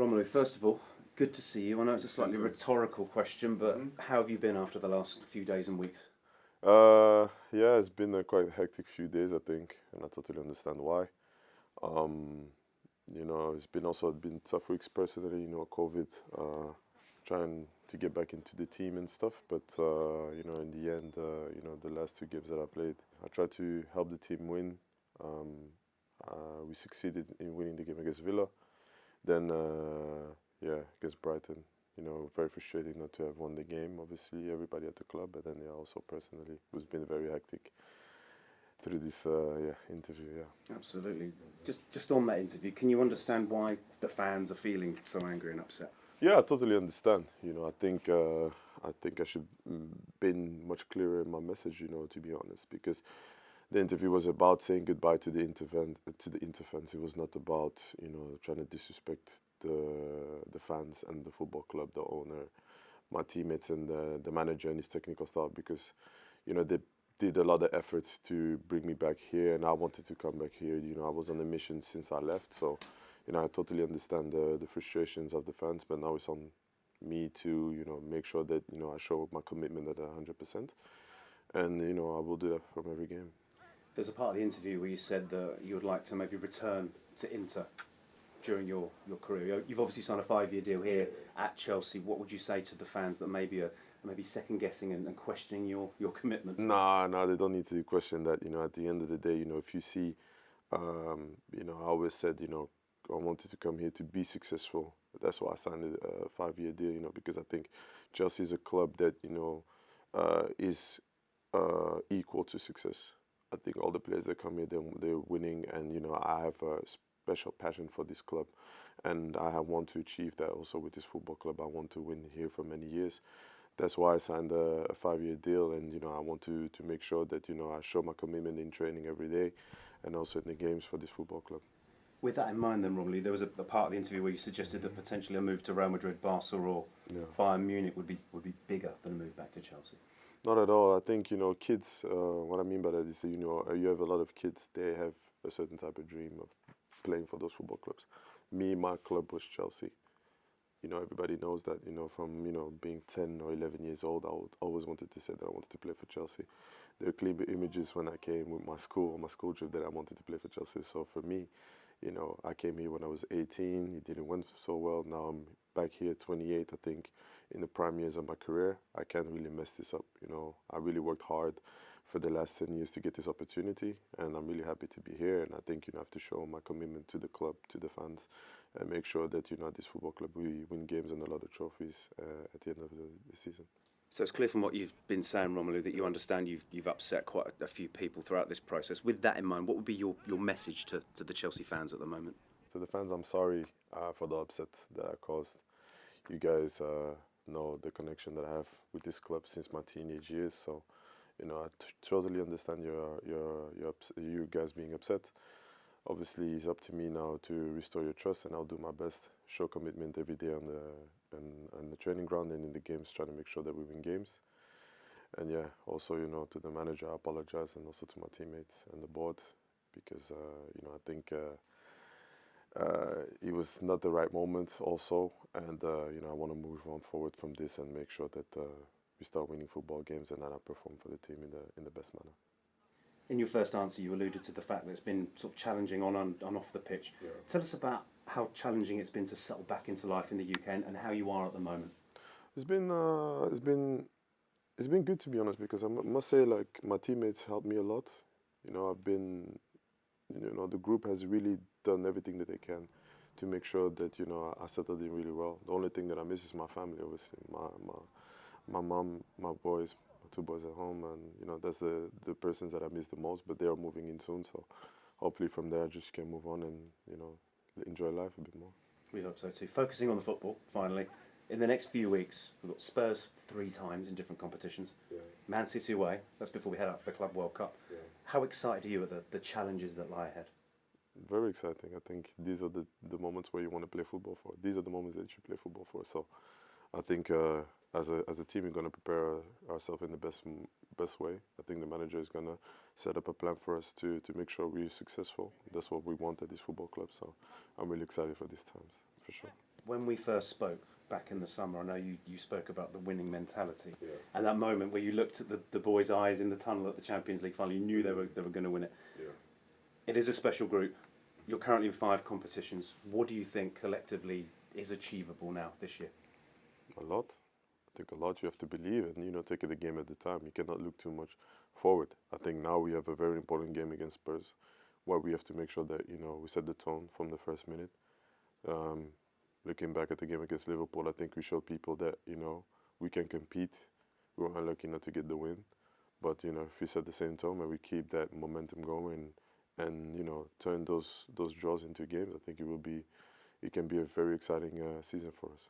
Romelu, first of all, good to see you. I know it's a slightly rhetorical question, but how have you been after the last few days and weeks? Yeah, it's been a quite hectic few days, I think, and I totally understand why. It's been tough weeks personally. COVID, trying to get back into the team and stuff. But in the end, the last two games that I played, I tried to help the team win. We succeeded in winning the game against Villa. Then, against Brighton. Very frustrating not to have won the game. Obviously, everybody at the club, but then also personally, it's been very hectic through this interview. Yeah, absolutely. Just on that interview, can you understand why the fans are feeling so angry and upset? Yeah, I totally understand. I think I should been much clearer in my message. To be honest, because the interview was about saying goodbye to the interfans. It was not about trying to disrespect the fans and the football club, the owner, my teammates, and the manager and his technical staff, because they did a lot of efforts to bring me back here, and I wanted to come back here. I was on a mission since I left, so I totally understand the frustrations of the fans, but now it's on me to make sure that I show my commitment at 100%, and I will do that from every game. There's a part of the interview where you said that you would like to maybe return to Inter during your career. You've obviously signed a 5-year deal here at Chelsea. What would you say to the fans that maybe are second guessing and questioning your commitment? No, they don't need to question that. At the end of the day, if you see, I always said, I wanted to come here to be successful. That's why I signed a 5-year deal, because I think Chelsea is a club that, is equal to success. I think all the players that come here, they're winning, and I have a special passion for this club, and I want to achieve that also with this football club. I want to win here for many years. That's why I signed a 5-year deal, and I want to make sure that I show my commitment in training every day, and also in the games for this football club. With that in mind, then, Romelu, there was a part of the interview where you suggested that potentially a move to Real Madrid, Barca, or Bayern Munich would be bigger than a move back to Chelsea. Not at all. I think kids. What I mean by that is you have a lot of kids. They have a certain type of dream of playing for those football clubs. Me, my club was Chelsea. Everybody knows that. From being 10 or 11 years old, I always wanted to say that I wanted to play for Chelsea. There are clear images when I came with my school trip that I wanted to play for Chelsea. So for me, I came here when I was 18. It didn't went so well. Now I'm back here, 28. I think in the prime years of my career, I can't really mess this up. I really worked hard for the last 10 years to get this opportunity, and I'm really happy to be here. And I think I have to show my commitment to the club, to the fans, and make sure that this football club, we win games and a lot of trophies at the end of the season. So it's clear from what you've been saying, Romelu, that you understand you've upset quite a few people throughout this process. With that in mind, what would be your message to the Chelsea fans at the moment? To the fans, I'm sorry for the upset that I caused. You guys know the connection that I have with this club since my teenage years, so I totally understand you guys being upset. Obviously, it's up to me now to restore your trust, and I'll do my best, show commitment every day on the training ground and in the games, trying to make sure that we win games. And also, to the manager, I apologize, and also to my teammates and the board, because, I think it was not the right moment also, and, I want to move on forward from this and make sure that we start winning football games and then I perform for the team in the best manner. In your first answer, you alluded to the fact that it's been sort of challenging on and off the pitch. Yeah. Tell us about how challenging it's been to settle back into life in the UK and how you are at the moment. It's been good, to be honest, because I must say, like, my teammates helped me a lot. I've been, the group has really done everything that they can to make sure that I settled in really well. The only thing that I miss is my family, obviously, my mom, my boys. 2 boys at home, and that's the persons that I miss the most, but they are moving in soon, so hopefully from there I just can move on and enjoy life a bit more. We hope so too. Focusing on the football, finally, in the next few weeks we've got Spurs 3 times in different competitions. Man City away, that's before we head out for the Club World Cup. How excited are you at the challenges that lie ahead? Very exciting. I think these are the moments where you want to play football for. These are the moments that you play football for, so I think as a team, we're going to prepare ourselves in the best way. I think the manager is going to set up a plan for us to make sure we're successful. That's what we want at this football club. So I'm really excited for these times, for sure. When we first spoke back in the summer, I know you spoke about the winning mentality. Yeah. And that moment where you looked at the boys' eyes in the tunnel at the Champions League final, you knew they were going to win it. Yeah. It is a special group. You're currently in 5 competitions. What do you think collectively is achievable now this year? A lot. I think a lot. You have to believe and, you know, take it a game at a time. You cannot look too much forward. I think now we have a very important game against Spurs where we have to make sure that, you know, we set the tone from the first minute. Looking back at the game against Liverpool, I think we showed people that, you know, we can compete. We were unlucky not to get the win. But, you know, if we set the same tone and we keep that momentum going and you know, turn those draws into games, I think it can be a very exciting season for us.